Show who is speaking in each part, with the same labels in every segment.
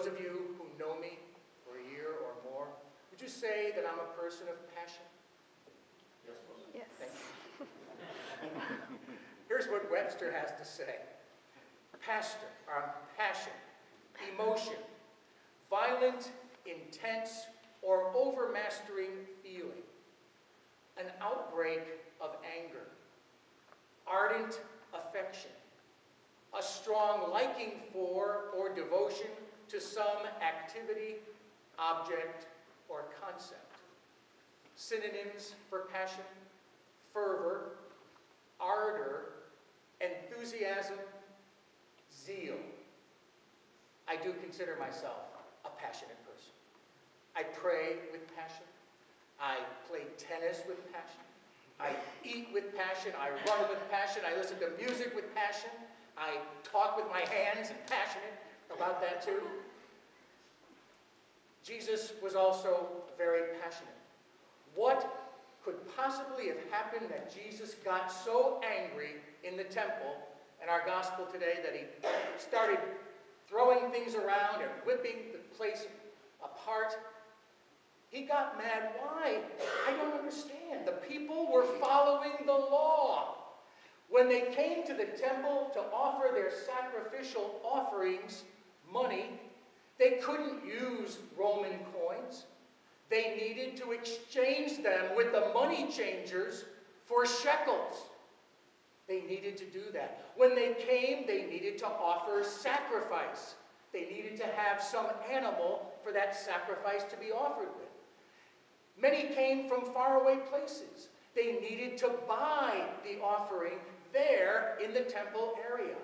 Speaker 1: those of you who know me for a year or more, would you say that I'm a person of passion?
Speaker 2: Yes.
Speaker 3: Yes.
Speaker 1: Thank you. Here's what Webster has to say. Passion, emotion, violent, intense, or overmastering feeling, an outbreak of anger, ardent affection, a strong liking for or devotion to some activity, object, or concept. Synonyms for passion: fervor, ardor, enthusiasm, zeal. I do consider myself a passionate person. I pray with passion. I play tennis with passion. I eat with passion. I run with passion. I listen to music with passion. I talk with my hands and passionate about that too. Jesus was also very passionate. What could possibly have happened that Jesus got so angry in the temple in our gospel today that he started throwing things around and whipping the place apart? He got mad. Why? I don't understand. The people were following the law. When they came to the temple to offer their sacrificial offerings, money, they couldn't use Roman coins. They needed to exchange them with the money changers for shekels. They needed to do that. When they came, they needed to offer sacrifice. They needed to have some animal for that sacrifice to be offered with. Many came from faraway places. They needed to buy the offering there in the temple area.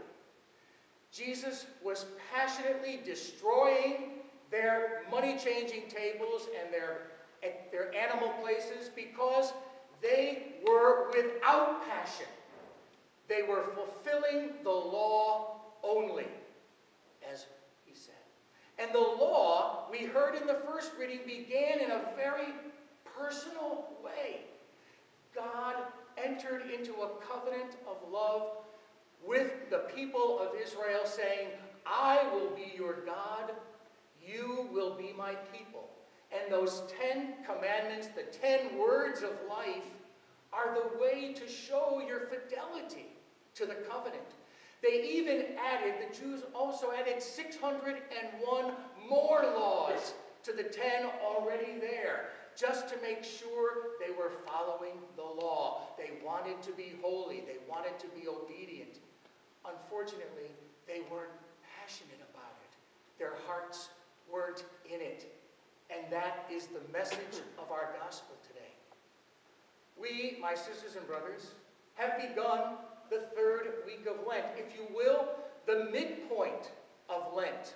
Speaker 1: Jesus was passionately destroying their money-changing tables and their animal places because they were without passion. They were fulfilling the law only, as he said. And the law, we heard in the first reading, began in a very personal way. God entered into a covenant of love with the people of Israel, saying, I will be your God, you will be my people. And those 10 commandments, the 10 words of life, are the way to show your fidelity to the covenant. They even added, the Jews also added 601 more laws to the 10 already there, just to make sure they were following the law. They wanted to be holy. They wanted to be obedient. Unfortunately, they weren't passionate about it. Their hearts weren't in it. And that is the message of our gospel today. We, my sisters and brothers, have begun the third week of Lent, if you will, the midpoint of Lent.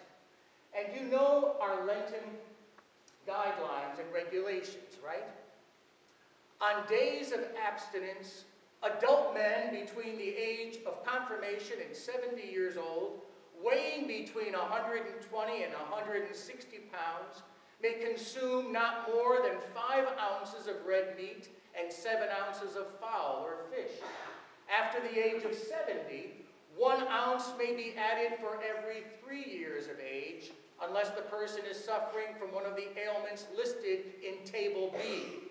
Speaker 1: And you know our Lenten guidelines and regulations, right? On days of abstinence, adult men between the age of confirmation and 70 years old, weighing between 120 and 160 pounds, may consume not more than 5 ounces of red meat and 7 ounces of fowl or fish. After the age of 70, 1 ounce may be added for every 3 years of age, unless the person is suffering from one of the ailments listed in Table B.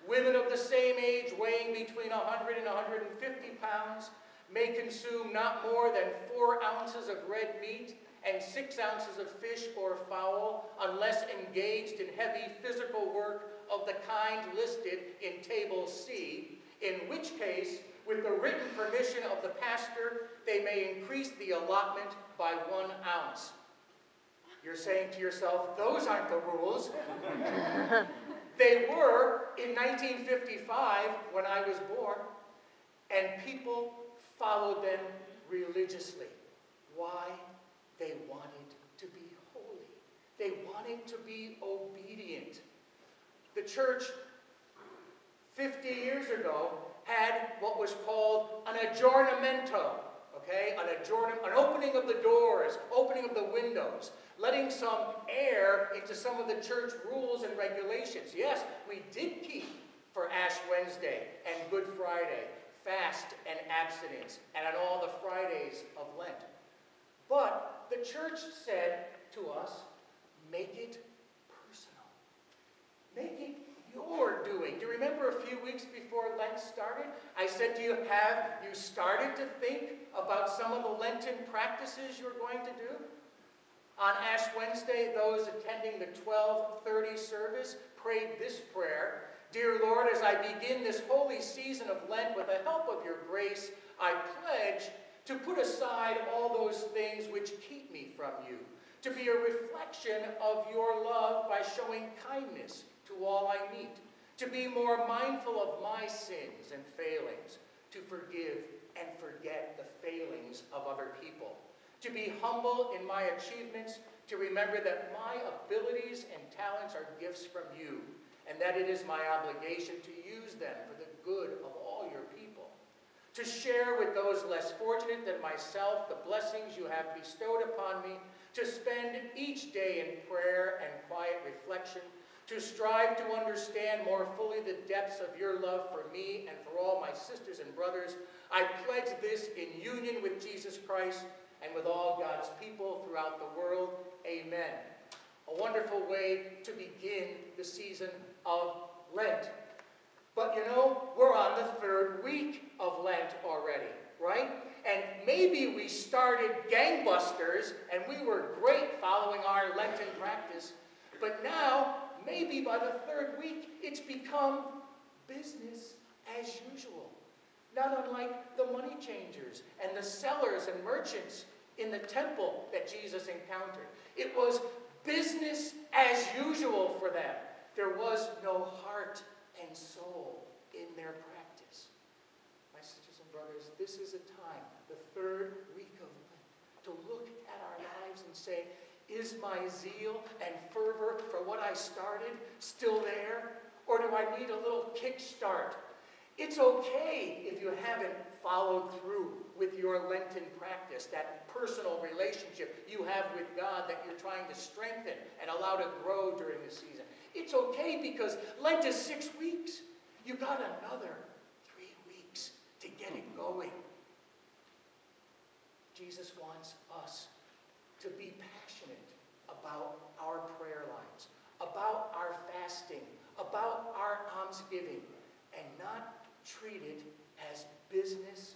Speaker 1: Women of the same age weighing between 100 and 150 pounds may consume not more than 4 ounces of red meat and 6 ounces of fish or fowl, unless engaged in heavy physical work of the kind listed in Table C, in which case, with the written permission of the pastor, they may increase the allotment by 1 ounce. You're saying to yourself, those aren't the rules. They were in 1955 when I was born, and people followed them religiously. Why? They wanted to be holy. They wanted to be obedient. The church 50 years ago had what was called an adjournamento, okay? An opening of the doors, opening of the windows, letting some air into some of the church rules and regulations. Yes, we did keep for Ash Wednesday and Good Friday, fast and abstinence, and on all the Fridays of Lent. But the church said to us, make it personal. Make it your doing. Do you remember a few weeks before Lent started? I said to you, have you started to think about some of the Lenten practices you're going to do? On Ash Wednesday, those attending the 12:30 service prayed this prayer: Dear Lord, as I begin this holy season of Lent with the help of your grace, I pledge to put aside all those things which keep me from you, to be a reflection of your love by showing kindness to all I meet, to be more mindful of my sins and failings, to forgive and forget the failings of other people, to be humble in my achievements, to remember that my abilities and talents are gifts from you, and that it is my obligation to use them for the good of all your people, to share with those less fortunate than myself the blessings you have bestowed upon me, to spend each day in prayer and quiet reflection, to strive to understand more fully the depths of your love for me and for all my sisters and brothers. I pledge this in union with Jesus Christ and with all God's people throughout the world. Amen. A wonderful way to begin the season of Lent. But you know, we're on the 3rd week of Lent already, right? And maybe we started gangbusters and we were great following our Lenten practice, but now, maybe by the 3rd week, it's become business as usual. Not unlike the money changers and the sellers and merchants in the temple that Jesus encountered. It was business as usual for them. There was no heart and soul in their practice. My sisters and brothers, this is a time, the 3rd week of Lent, to look at our lives and say, is my zeal and fervor for what I started still there? Or do I need a little kickstart? It's okay if you haven't followed through with your Lenten practice, that personal relationship you have with God that you're trying to strengthen and allow to grow during the season. It's okay because Lent is 6 weeks. You got another 3 weeks to get it going. Jesus wants us to be passionate about our prayer lives, about our fasting, about our almsgiving, and not treat it as business